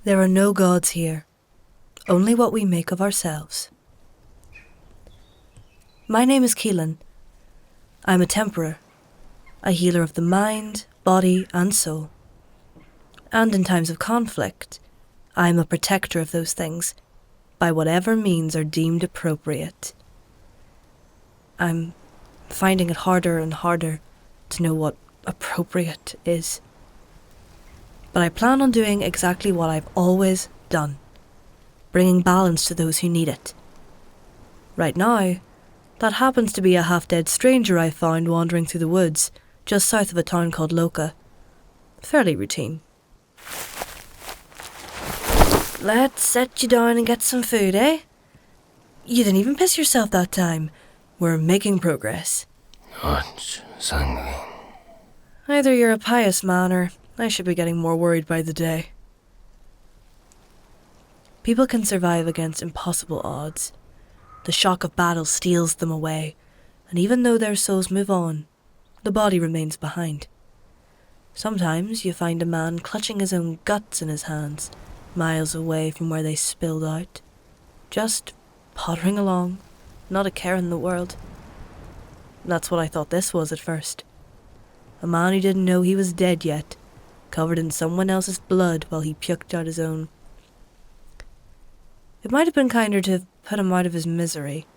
There are no gods here, only what we make of ourselves. My name is Caelan. I'm a temperer, a healer of the mind, body and soul. And in times of conflict, I'm a protector of those things, by whatever means are deemed appropriate. I'm finding it harder and harder to know what appropriate is. But I plan on doing exactly what I've always done, bringing balance to those who need it. Right now, that happens to be a half-dead stranger I found wandering through the woods, just south of a town called Lugh. Fairly routine. Let's set you down and get some food, eh? You didn't even piss yourself that time. We're making progress. Not sanguine. Either you're a pious man or I should be getting more worried by the day. People can survive against impossible odds. The shock of battle steals them away, and even though their souls move on, the body remains behind. Sometimes you find a man clutching his own guts in his hands, miles away from where they spilled out, just pottering along, not a care in the world. That's what I thought this was at first. A man who didn't know he was dead yet, covered in someone else's blood while he puked out his own. It might have been kinder to have put him out of his misery.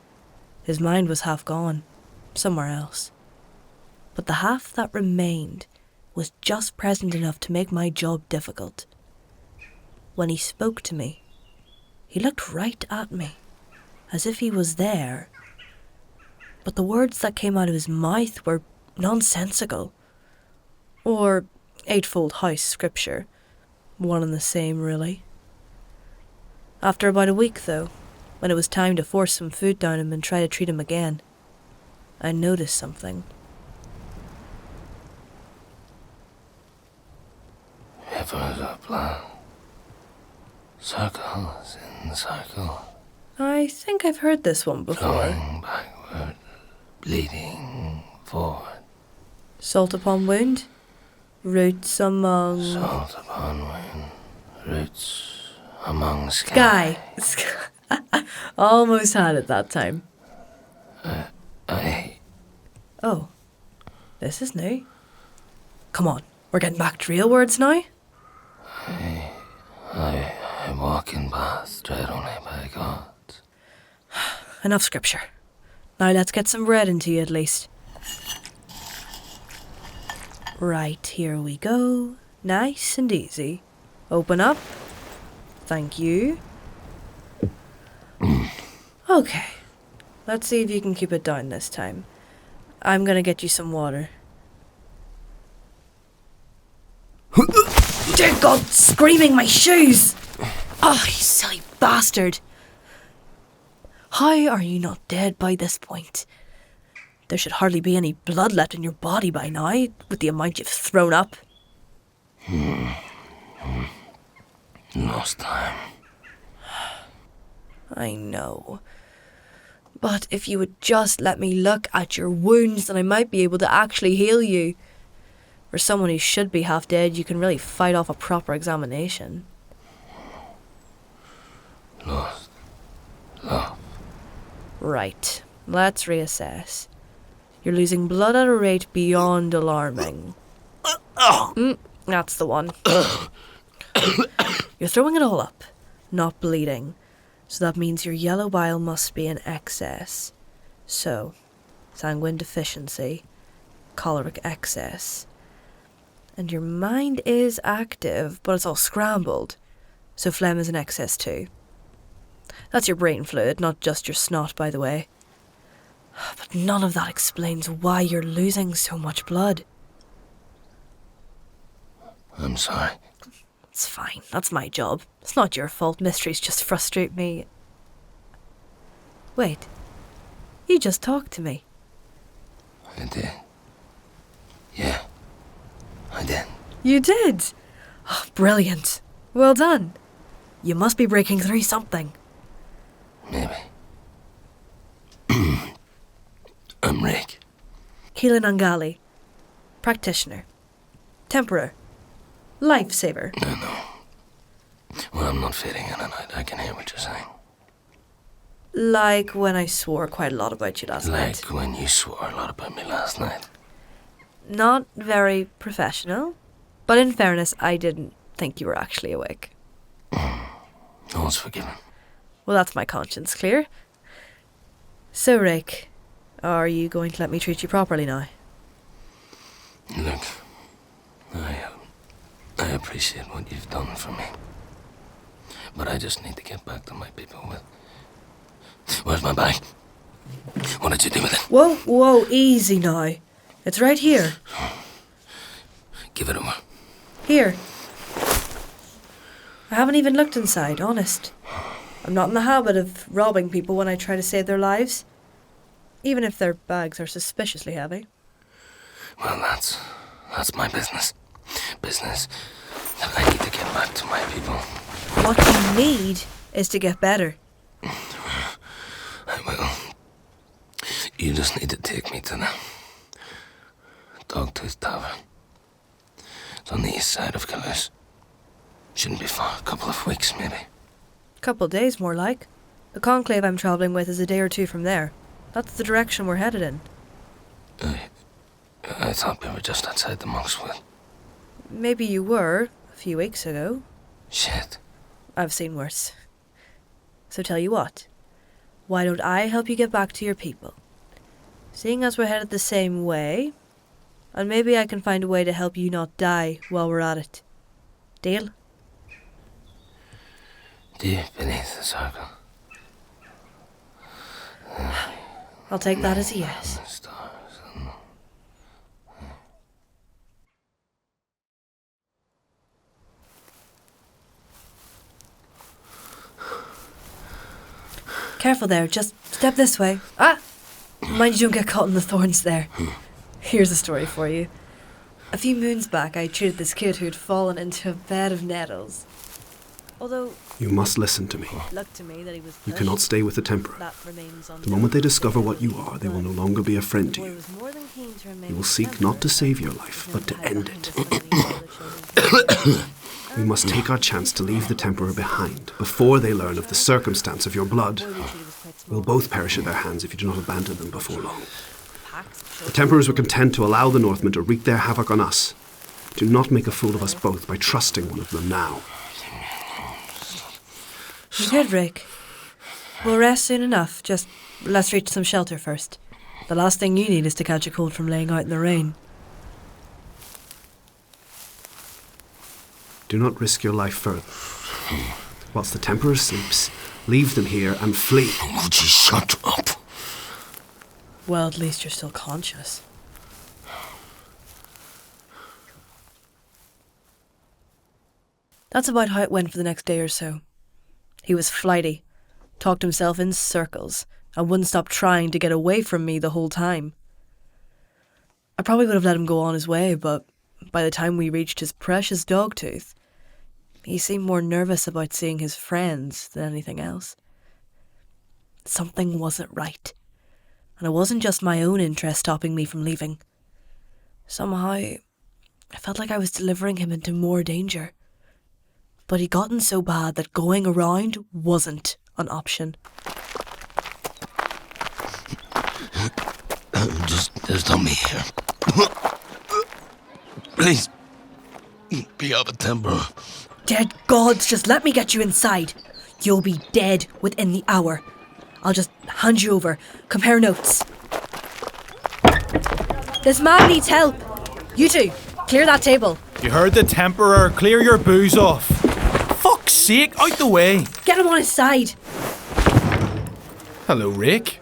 His mind was half gone, somewhere else. But the half that remained was just present enough to make my job difficult. When he spoke to me, he looked right at me, as if he was there. But the words that came out of his mouth were nonsensical. Or Eightfold House scripture. One and the same, really. After about a week, though, when it was time to force some food down him and try to treat him again, I noticed something. It was a plan. Circles in circles. I think I've heard this one before. Flowing backward, bleeding forward. Salt upon wound, roots among... Salt upon wound, roots among Sky. Almost had it that time. Oh, this is new. Come on, we're getting back to real words now. I walk in paths tread only by gods. Enough scripture. Now let's get some bread into you at least. Right, here we go. Nice and easy. Open up. Thank you. Okay. Let's see if you can keep it down this time. I'm gonna get you some water. Dear God, screaming my shoes! Oh, you silly bastard. How are you not dead by this point? There should hardly be any blood left in your body by now, with the amount you've thrown up. Lost time. I know. But if you would just let me look at your wounds, then I might be able to actually heal you. For someone who should be half dead, you can really fight off a proper examination. Lost. Love. Right, let's reassess. You're losing blood at a rate beyond alarming. That's the one. You're throwing it all up, not bleeding. So that means your yellow bile must be in excess. So, sanguine deficiency, choleric excess. And your mind is active, but it's all scrambled. So phlegm is in excess too. That's your brain fluid, not just your snot, by the way. But none of that explains why you're losing so much blood. I'm sorry. It's fine, that's my job. It's not your fault, mysteries just frustrate me. Wait, you just talked to me. I did. Yeah, I did. You did? Oh, brilliant. Well done. You must be breaking through something. Maybe. I'm Raeke. Caelin Angali. Practitioner. Temperer. Lifesaver. I know. Well, I'm not fitting in a night. I can hear what you're saying. Like when I swore quite a lot about you last night. Like when you swore a lot about me last night. Not very professional, but in fairness, I didn't think you were actually awake. No one's forgiven. Well, that's my conscience clear. So, Raeke, are you going to let me treat you properly now? Look, I appreciate what you've done for me. But I just need to get back to my people with... Where's my bag? What did you do with it? Whoa, easy now. It's right here. Give it over. Here. I haven't even looked inside, honest. I'm not in the habit of robbing people when I try to save their lives. Even if their bags are suspiciously heavy. Well, that's my business. Business that I need to get back to my people. What you need is to get better. I will. You just need to take me to the Dogtooth Tavern. It's on the east side of Caelan. Shouldn't be far. A couple of weeks, maybe. Couple days, more like. The conclave I'm travelling with is a day or two from there. That's the direction we're headed in. I thought we were just outside the Monk's Wood. Maybe you were, a few weeks ago. Shit. I've seen worse. So tell you what. Why don't I help you get back to your people? Seeing as we're headed the same way, and maybe I can find a way to help you not die while we're at it. Deal? Deep beneath the circle. I'll take that as a yes. Stars and... Careful there, just step this way. Ah! Mind you don't get caught in the thorns there. Here's a story for you. A few moons back, I treated this kid who'd fallen into a bed of nettles. Although... You must listen to me. It looked to me that he was You cannot stay with the Temperer. That remains The moment they discover what you are, they will no longer be a friend to you. They will seek not to save your life, but to end it. We must take our chance to leave the Temperer behind, before they learn of the circumstance of your blood. We'll both perish at their hands if you do not abandon them before long. The Temperers were content to allow the Northmen to wreak their havoc on us. Do not make a fool of us both by trusting one of them now. You good, Raeke? We'll rest soon enough. Just let's reach some shelter first. The last thing you need is to catch a cold from laying out in the rain. Do not risk your life further. Whilst the Temperer sleeps, leave them here and flee. Would you shut up? Well, at least you're still conscious. That's about how it went for the next day or so. He was flighty, talked himself in circles, and wouldn't stop trying to get away from me the whole time. I probably would have let him go on his way, but by the time we reached his precious Dogtooth, he seemed more nervous about seeing his friends than anything else. Something wasn't right, and it wasn't just my own interest stopping me from leaving. Somehow, I felt like I was delivering him into more danger. But he'd gotten so bad that going around wasn't an option. Just don't be here. Please. Be of a temper. Dead gods, just let me get you inside. You'll be dead within the hour. I'll just hand you over. Compare notes. This man needs help. You two, clear that table. You heard the Temperer. Clear your booze off. Fuck's sake, out the way. Get him on his side. Hello, Raeke.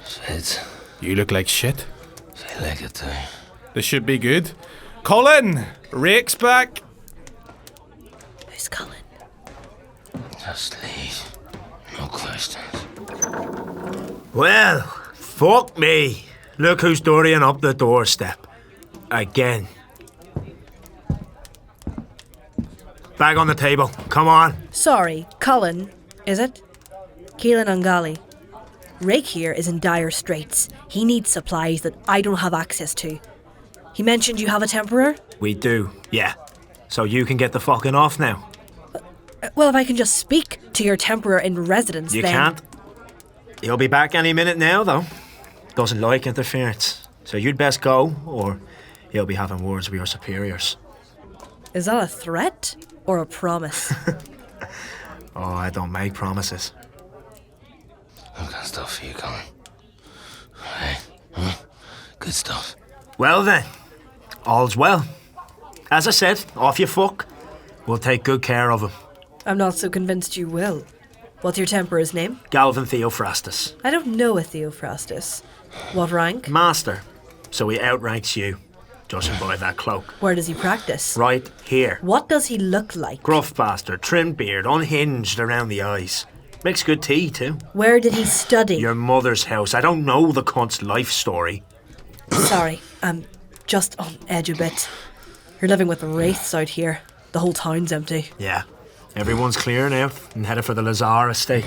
Shit. You look like shit. Feel like it too. This should be good. Cullen, Rake's back. Who's Cullen? Just leave. No questions. Well, fuck me. Look who's Dorian up the doorstep. Again. Bag on the table. Come on. Sorry, Cullen, is it? Caelin Angali. Raeke here is in dire straits. He needs supplies that I don't have access to. He mentioned you have a Temperer? We do, yeah. So you can get the fucking off now. Well, if I can just speak to your Temperer in residence, You then... can't. He'll be back any minute now, though. Doesn't like interference. So you'd best go, or he'll be having words with your superiors. Is that a threat or a promise? Oh, I don't make promises. I've got stuff for you, Colin. Hey, huh? Good stuff. Well then, all's well. As I said, off you fuck. We'll take good care of him. I'm not so convinced you will. What's your Temperer's name? Galvin Theophrastus. I don't know a Theophrastus. What rank? Master. So he outranks you, judging by that cloak. Where does he practice? Right here. What does he look like? Gruff bastard, trimmed beard, unhinged around the eyes. Makes good tea, too. Where did he study? Your mother's house. I don't know the cunt's life story. Sorry, I'm just on edge a bit. You're living with the wraiths out here. The whole town's empty. Yeah. Everyone's clearing out and headed for the Lazar estate.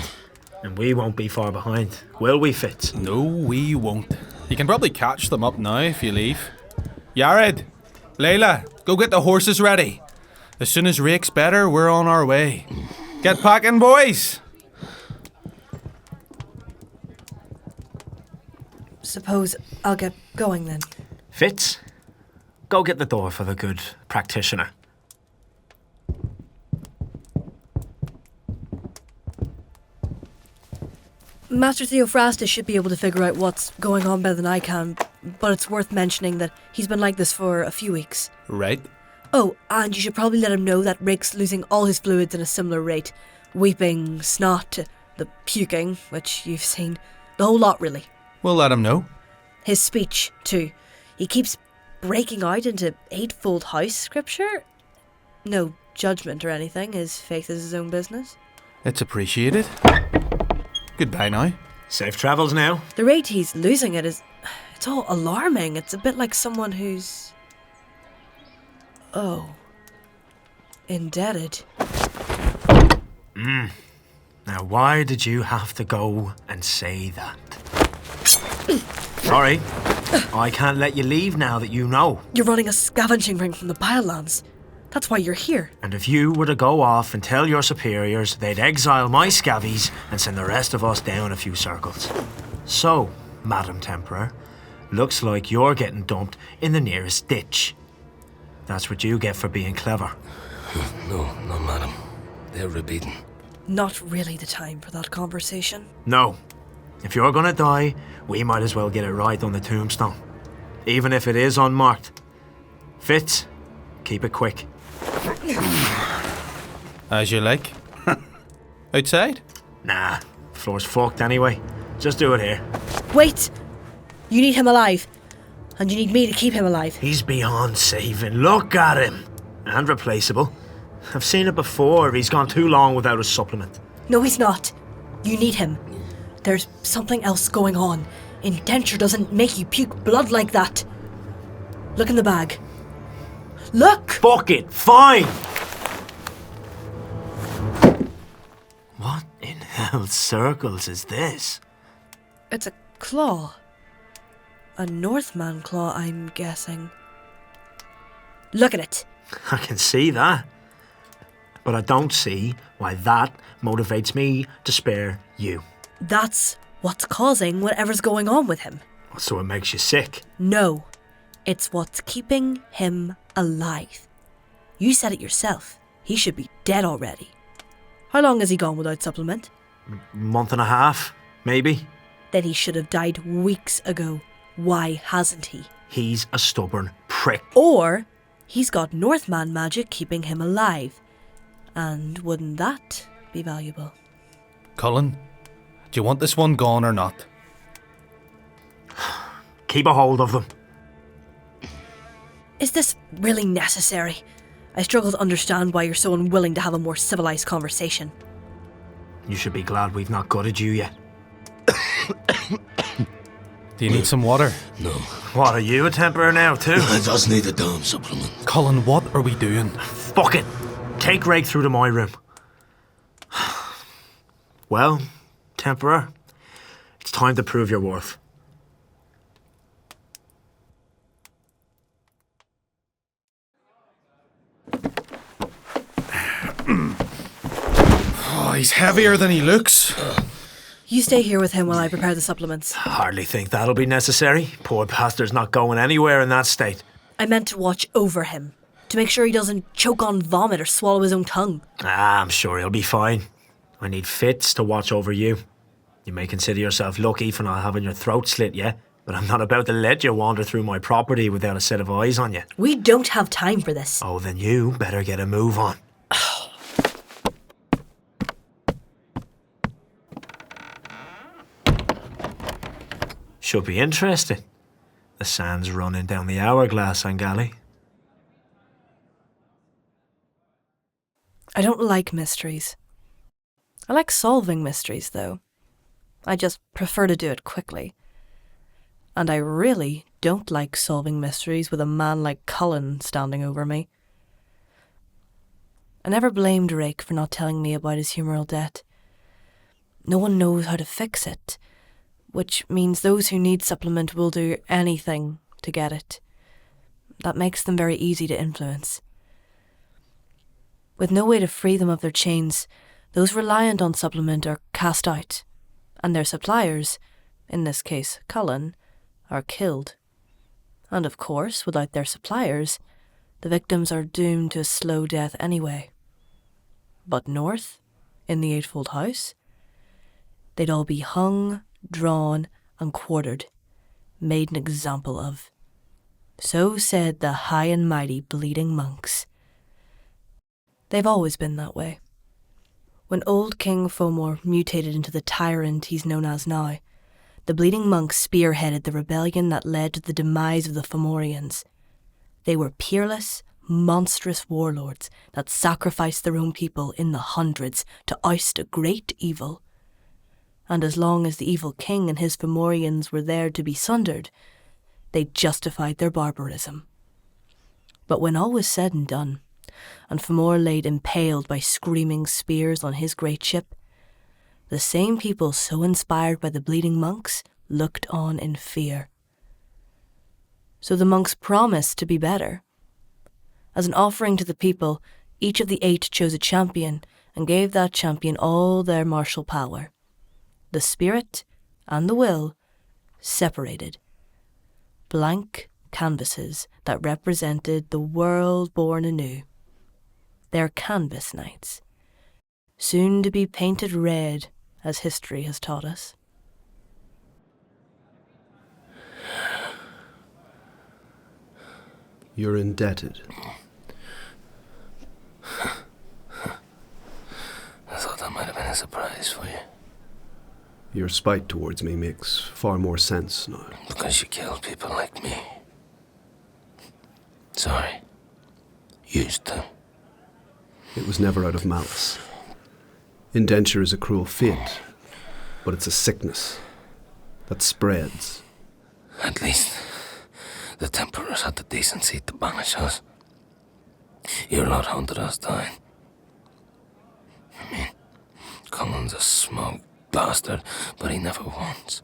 And we won't be far behind, will we, Fitz? No, we won't. You can probably catch them up now if you leave. Yared, Layla, go get the horses ready. As soon as Rake's better, we're on our way. Get packing, boys! Suppose I'll get going then. Fitz, go get the door for the good practitioner. Master Theophrastus should be able to figure out what's going on better than I can, but it's worth mentioning that he's been like this for a few weeks. Right. Oh, and you should probably let him know that Rake's losing all his fluids at a similar rate. Weeping, snot, the puking, which you've seen. The whole lot, really. We'll let him know. His speech, too. He keeps breaking out into eightfold house scripture. No judgment or anything. His faith is his own business. It's appreciated. Goodbye now. Safe travels now. The rate he's losing it is... It's all alarming. It's a bit like someone who's... Oh. Indebted. Now, why did you have to go and say that? Sorry. I can't let you leave now that you know. You're running a scavenging ring from the Biolands. That's why you're here. And if you were to go off and tell your superiors, they'd exile my scabbies and send the rest of us down a few circles. So, Madam Temperer, looks like you're getting dumped in the nearest ditch. That's what you get for being clever. No, madam. They're repeating. Not really the time for that conversation. No. If you're gonna die, we might as well get it right on the tombstone. Even if it is unmarked. Fitz, keep it quick. As you like. Outside? Nah, floor's fucked anyway. Just do it here. Wait! You need him alive. And you need me to keep him alive. He's beyond saving. Look at him. And replaceable. I've seen it before. He's gone too long without a supplement. No, he's not. You need him. There's something else going on. Indenture doesn't make you puke blood like that. Look in the bag. Look! Fuck it. Fine. What in hell's circles is this? It's a claw. A Northman claw, I'm guessing. Look at it. I can see that. But I don't see why that motivates me to spare you. That's what's causing whatever's going on with him. So it makes you sick. No. It's what's keeping him alive. You said it yourself. He should be dead already. How long has he gone without supplement? Month and a half, maybe. Then he should have died weeks ago. Why hasn't he? He's a stubborn prick. Or he's got Northman magic keeping him alive. And wouldn't that be valuable? Cullen, do you want this one gone or not? Keep a hold of them. Is this really necessary? I struggle to understand why you're so unwilling to have a more civilized conversation. You should be glad we've not gutted you yet. Do you need some water? No. What, are you a Temperer now too? I just need a damn supplement. Cullen, what are we doing? Fuck it. Take Raeke through to my room. Well, Temperer, it's time to prove your worth. Oh, he's heavier than he looks. You stay here with him while I prepare the supplements. Hardly think that'll be necessary. Poor bastard's not going anywhere in that state. I meant to watch over him, to make sure he doesn't choke on vomit or swallow his own tongue. I'm sure he'll be fine. I need Fitz to watch over you. You may consider yourself lucky for not having your throat slit yet, but I'm not about to let you wander through my property without a set of eyes on you. We don't have time for this. Oh, then you better get a move on. Should be interesting. The sand's running down the hourglass, Angali. I don't like mysteries. I like solving mysteries, though. I just prefer to do it quickly. And I really don't like solving mysteries with a man like Cullen standing over me. I never blamed Raeke for not telling me about his humoural debt. No one knows how to fix it, which means those who need supplement will do anything to get it. That makes them very easy to influence. With no way to free them of their chains, those reliant on supplement are cast out, and their suppliers, in this case Cullen, are killed. And of course, without their suppliers, the victims are doomed to a slow death anyway. But north, in the Eightfold House, they'd all be hung, drawn and quartered, made an example of. So said the high and mighty bleeding monks. They've always been that way. When old King Fomor mutated into the tyrant he's known as now, the bleeding monks spearheaded the rebellion that led to the demise of the Fomorians. They were peerless, monstrous warlords that sacrificed their own people in the hundreds to oust a great evil. And as long as the evil king and his Fomorians were there to be sundered, they justified their barbarism. But when all was said and done, and Fomor laid impaled by screaming spears on his great ship, the same people so inspired by the bleeding monks looked on in fear. So the monks promised to be better. As an offering to the people, each of the 8 chose a champion and gave that champion all their martial power. The spirit and the will separated. Blank canvases that represented the world born anew. Their canvas nights, soon to be painted red, as history has taught us. You're indebted. I thought that might have been a surprise for you. Your spite towards me makes far more sense now. Because you killed people like me. Sorry. Used to. It was never out of malice. Indenture is a cruel fate, but it's a sickness that spreads. At least the Templars had the decency to banish us. Your lot hunted us down. I mean, Cullen's a smug bastard, but he never once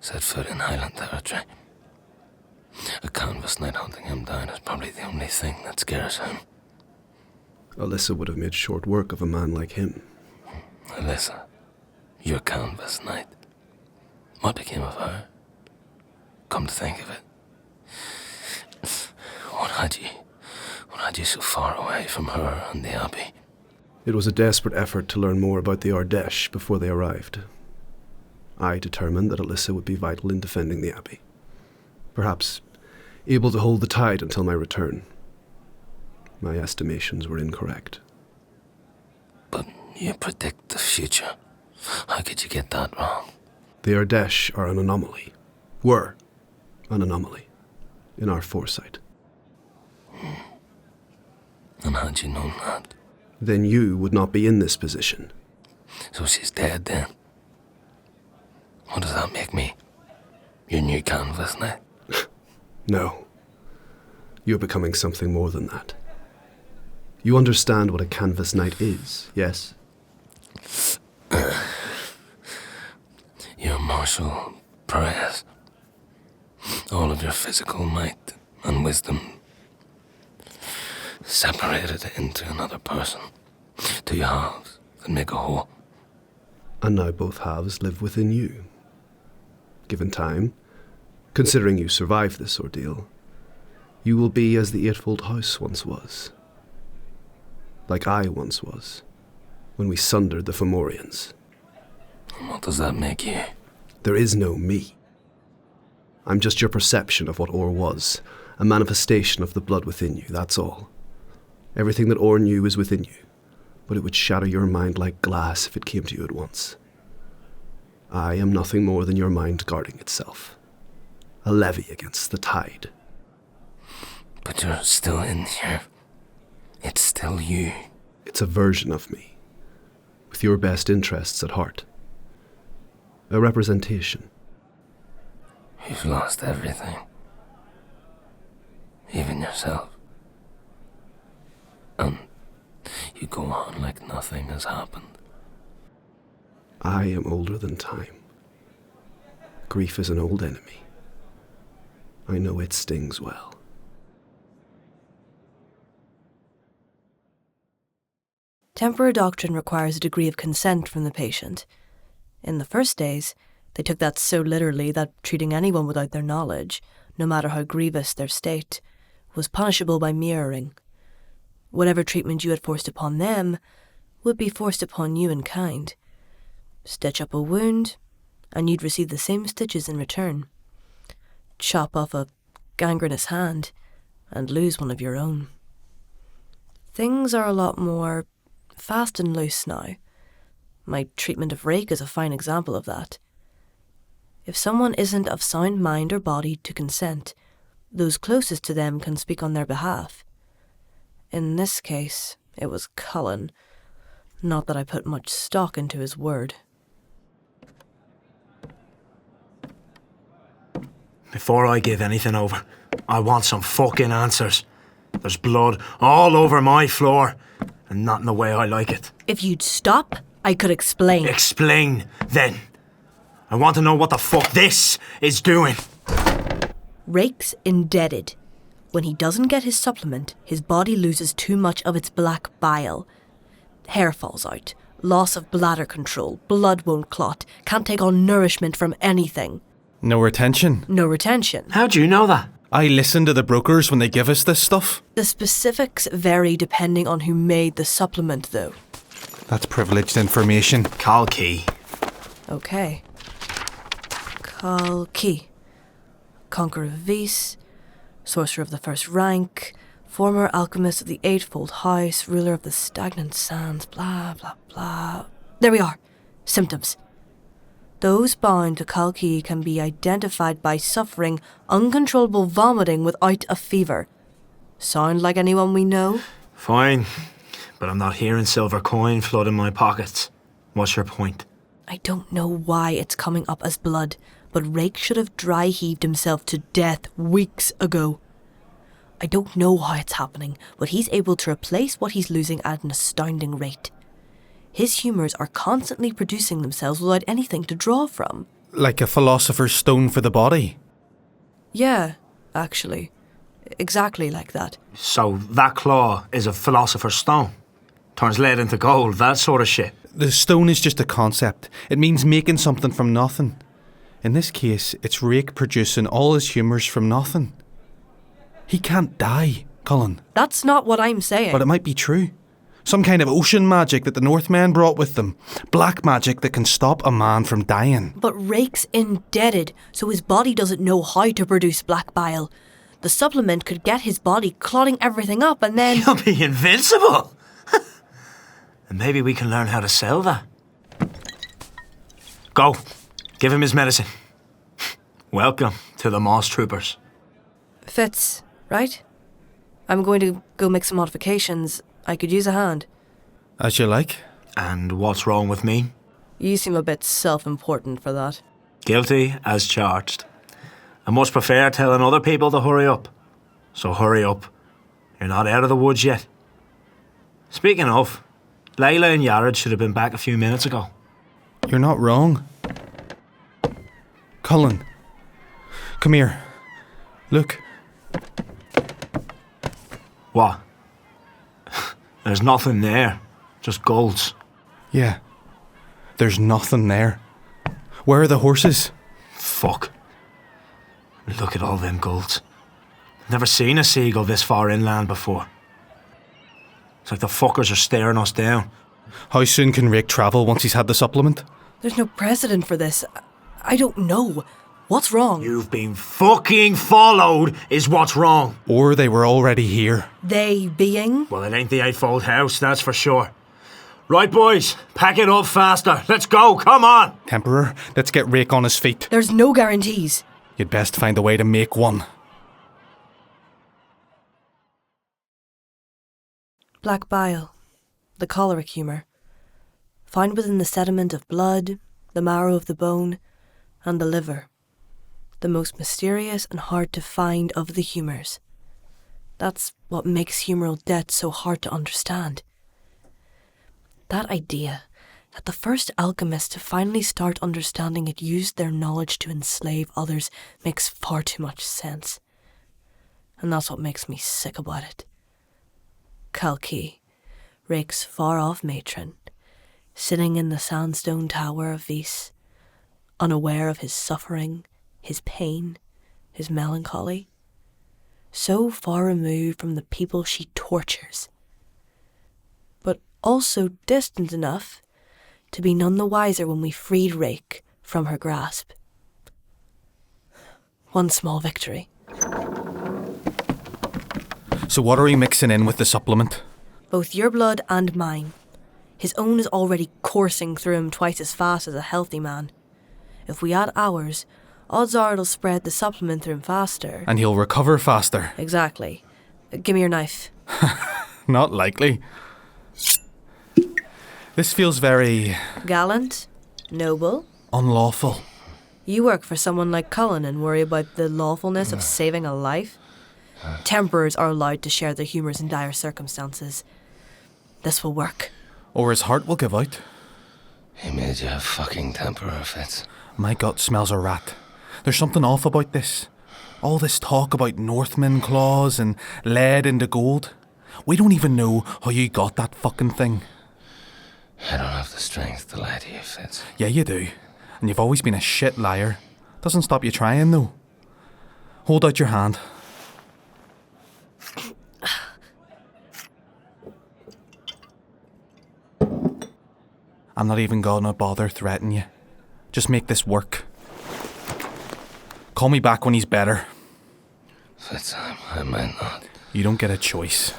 set foot in Highland territory. A canvas night hunting him down is probably the only thing that scares him. Alyssa would have made short work of a man like him. Alyssa, your canvas night. What became of her? Come to think of it, what had you so far away from her and the Abbey? It was a desperate effort to learn more about the Ardèche before they arrived. I determined that Alyssa would be vital in defending the Abbey. Perhaps able to hold the tide until my return. My estimations were incorrect. But you predict the future. How could you get that wrong? The Ardèche are an anomaly. Were an anomaly in our foresight. And had you known that? Then you would not be in this position. So she's dead then? What does that make me? Your new canvas night? No. You're becoming something more than that. You understand what a canvas knight is, yes? Your martial prowess. All of your physical might and wisdom separated into another person. Two halves that make a whole. And now both halves live within you. Given time, considering you survive this ordeal, you will be as the Eightfold House once was. Like I once was, when we sundered the Fomorians. What does that make you? There is no me. I'm just your perception of what Or was, a manifestation of the blood within you, that's all. Everything that Or knew is within you, but it would shatter your mind like glass if it came to you at once. I am nothing more than your mind guarding itself. A levy against the tide. But you're still in here. It's still you. It's a version of me, with your best interests at heart. A representation. You've lost everything. Even yourself. And you go on like nothing has happened. I am older than time. Grief is an old enemy. I know it stings well. Temporal doctrine requires a degree of consent from the patient. In the first days, they took that so literally that treating anyone without their knowledge, no matter how grievous their state, was punishable by mirroring. Whatever treatment you had forced upon them would be forced upon you in kind. Stitch up a wound, and you'd receive the same stitches in return. Chop off a gangrenous hand, and lose one of your own. Things are a lot more fast and loose now. My treatment of Raeke is a fine example of that. If someone isn't of sound mind or body to consent, those closest to them can speak on their behalf. In this case, it was Cullen. Not that I put much stock into his word. Before I give anything over, I want some fucking answers. There's blood all over my floor, and not in the way I like it. If you'd stop, I could explain. Explain, then. I want to know what the fuck this is doing. Rake's indebted. When he doesn't get his supplement, his body loses too much of its black bile. Hair falls out, loss of bladder control, blood won't clot, can't take on nourishment from anything. No retention. No retention. How do you know that? I listen to the brokers when they give us this stuff. The specifics vary depending on who made the supplement, though. That's privileged information. Calkey. Okay. Calkey. Conqueror of Vis, sorcerer of the first rank, former alchemist of the Eightfold House, ruler of the stagnant sands, blah, blah, blah. There we are. Symptoms. Those bound to Calkey can be identified by suffering uncontrollable vomiting without a fever. Sound like anyone we know? Fine, but I'm not hearing silver coin flood in my pockets. What's your point? I don't know why it's coming up as blood, but Raeke should have dry heaved himself to death weeks ago. I don't know how it's happening, but he's able to replace what he's losing at an astounding rate. His humours are constantly producing themselves without anything to draw from. Like a philosopher's stone for the body. Yeah, actually. Exactly like that. So that claw is a philosopher's stone? Turns lead into gold, that sort of shit? The stone is just a concept. It means making something from nothing. In this case, it's Raeke producing all his humours from nothing. He can't die, Cullen. That's not what I'm saying. But it might be true. Some kind of ocean magic that the Northmen brought with them. Black magic that can stop a man from dying. But Rake's indebted, so his body doesn't know how to produce black bile. The supplement could get his body clotting everything up and then... You'll be invincible! And maybe we can learn how to sell that. Go. Give him his medicine. Welcome to the Moss Troopers. Fitz, right? I'm going to go make some modifications. I could use a hand. As you like. And what's wrong with me? You seem a bit self-important for that. Guilty as charged. I much prefer telling other people to hurry up. So hurry up. You're not out of the woods yet. Speaking of, Layla and Yared should have been back a few minutes ago. You're not wrong. Cullen. Come here. Look. What? There's nothing there. Just golds. Yeah. There's nothing there. Where are the horses? Fuck. Look at all them gulls. Never seen a seagull this far inland before. It's like the fuckers are staring us down. How soon can Raeke travel once he's had the supplement? There's no precedent for this. I don't know. What's wrong? You've been fucking followed is what's wrong. Or they were already here. They being? Well, it ain't the eightfold house, that's for sure. Right, boys, pack it up faster. Let's go, come on. Temperer, let's get Raeke on his feet. There's no guarantees. You'd best find a way to make one. Black bile, the choleric humour, found within the sediment of blood, the marrow of the bone, and the liver. The most mysterious and hard to find of the humours. That's what makes humoural debt so hard to understand. That idea that the first alchemists to finally start understanding it used their knowledge to enslave others makes far too much sense. And that's what makes me sick about it. Calci, Rake's far-off matron, sitting in the sandstone tower of Vis, unaware of his suffering, his pain, his melancholy, so far removed from the people she tortures, but also distant enough to be none the wiser when we freed Raeke from her grasp. One small victory. So what are we mixing in with the supplement? Both your blood and mine. His own is already coursing through him twice as fast as a healthy man. If we add ours, odds are it'll spread the supplement through him faster. And he'll recover faster. Exactly. Give me your knife. Not likely. This feels very... Gallant? Noble? unlawful. You work for someone like Cullen and worry about the lawfulness of saving a life? Temperers are allowed to share their humours in dire circumstances. This will work. Or his heart will give out. He made you a fucking temperer, Fitz. My gut smells a rat. There's something off about this. All this talk about Northmen claws and lead into gold. We don't even know how you got that fucking thing. I don't have the strength to lie to you, Fitz. Yeah, you do. And you've always been a shit liar. Doesn't stop you trying, though. Hold out your hand. I'm not even gonna bother threatening you. Just make this work. Call me back when he's better. Fitz, I might not. You don't get a choice.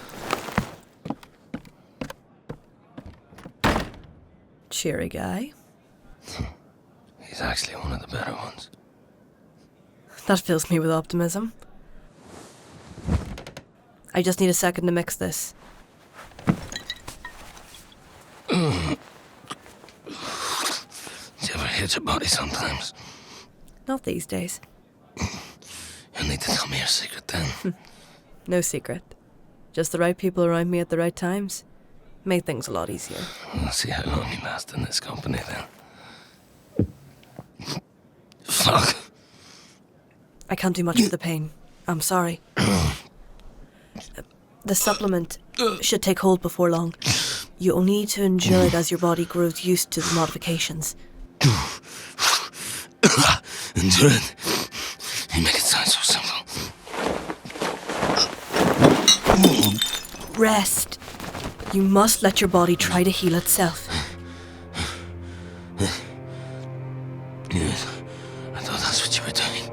Cheery guy. He's actually one of the better ones. That fills me with optimism. I just need a second to mix this. Do you ever hit your body sometimes? Not these days. You'll need to tell me your secret then. No secret. Just the right people around me at the right times. Made things a lot easier. We'll see how long you last in this company then. Fuck. I can't do much for the pain. I'm sorry. The supplement should take hold before long. You only need to endure it as your body grows used to the modifications. Endure it. You make it sound so simple. Rest. You must let your body try to heal itself. Yes, I thought that's what you were doing.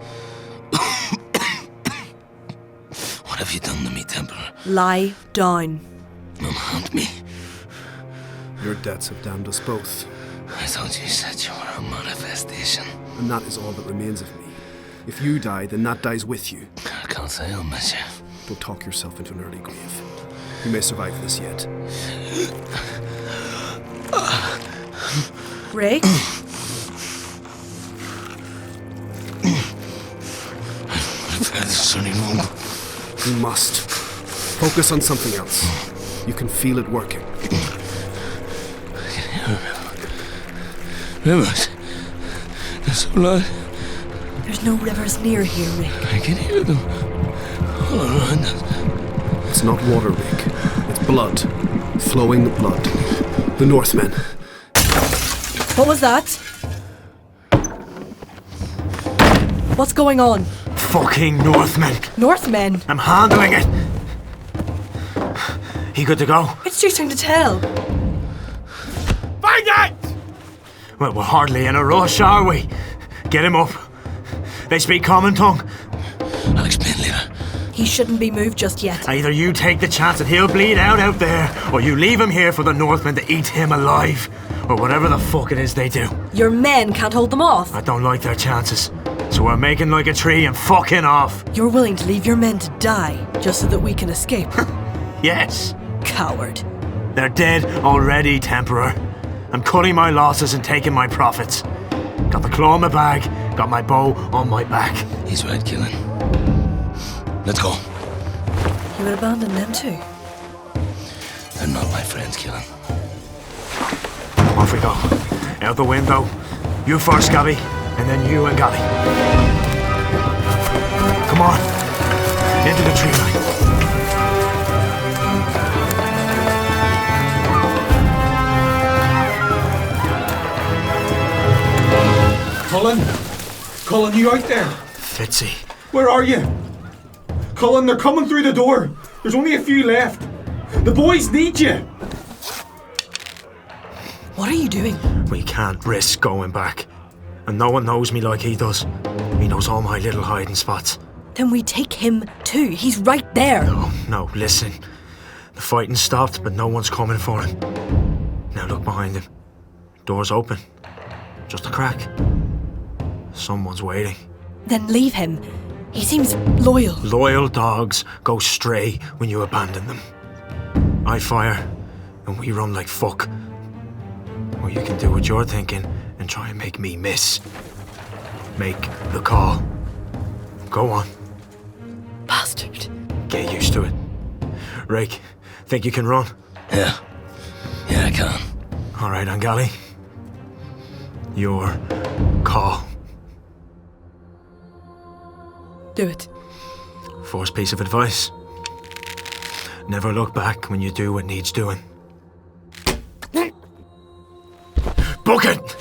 What have you done to me, Temperer? Lie down. Unhand me. Your debts have damned us both. I thought you said you were a manifestation. And that is all that remains of me. If you die, then that dies with you. I can't say I'll miss you. Don't talk yourself into an early grave. You may survive this yet. Raeke? You must. Focus on something else. You can feel it working. Rivers. They're so loud. There's no rivers near here, Raeke. I can hear them all around us. It's not water, Raeke. It's blood. Flowing blood. The Northmen. What was that? What's going on? Fucking Northmen. Northmen? I'm handling it. He good to go? It's too soon to tell. Find it! Well, we're hardly in a rush, are we? Get him up. They speak common tongue. I'll explain later. He shouldn't be moved just yet. Either you take the chance that he'll bleed out there, or you leave him here for the Northmen to eat him alive. Or whatever the fuck it is they do. Your men can't hold them off. I don't like their chances. So we're making like a tree and fucking off. You're willing to leave your men to die just so that we can escape. Yes. Coward. They're dead already, Temperer. I'm cutting my losses and taking my profits. Got the claw in my bag, got my bow on my back. He's right, Caelan. Let's go. You would abandon them too? They're not my friends, Caelan. Off we go. Out the window. You first, Scabby, and then you and Angali. Come on. Into the tree line. Cullen, you out there? Fitzy. Where are you? Cullen, they're coming through the door. There's only a few left. The boys need you. What are you doing? We can't risk going back. And no one knows me like he does. He knows all my little hiding spots. Then we take him too. He's right there. No, listen. The fighting stopped, but no one's coming for him. Now look behind him. Door's open. Just a crack. Someone's waiting. Then leave him. He seems loyal. Loyal dogs go stray when you abandon them. I fire, and we run like fuck. Or you can do what you're thinking and try and make me miss. Make the call. Go on. Bastard. Get used to it. Raeke, think you can run? Yeah, I can. All right, Angali. Your call. Do it. First piece of advice. Never look back when you do what needs doing. Book it!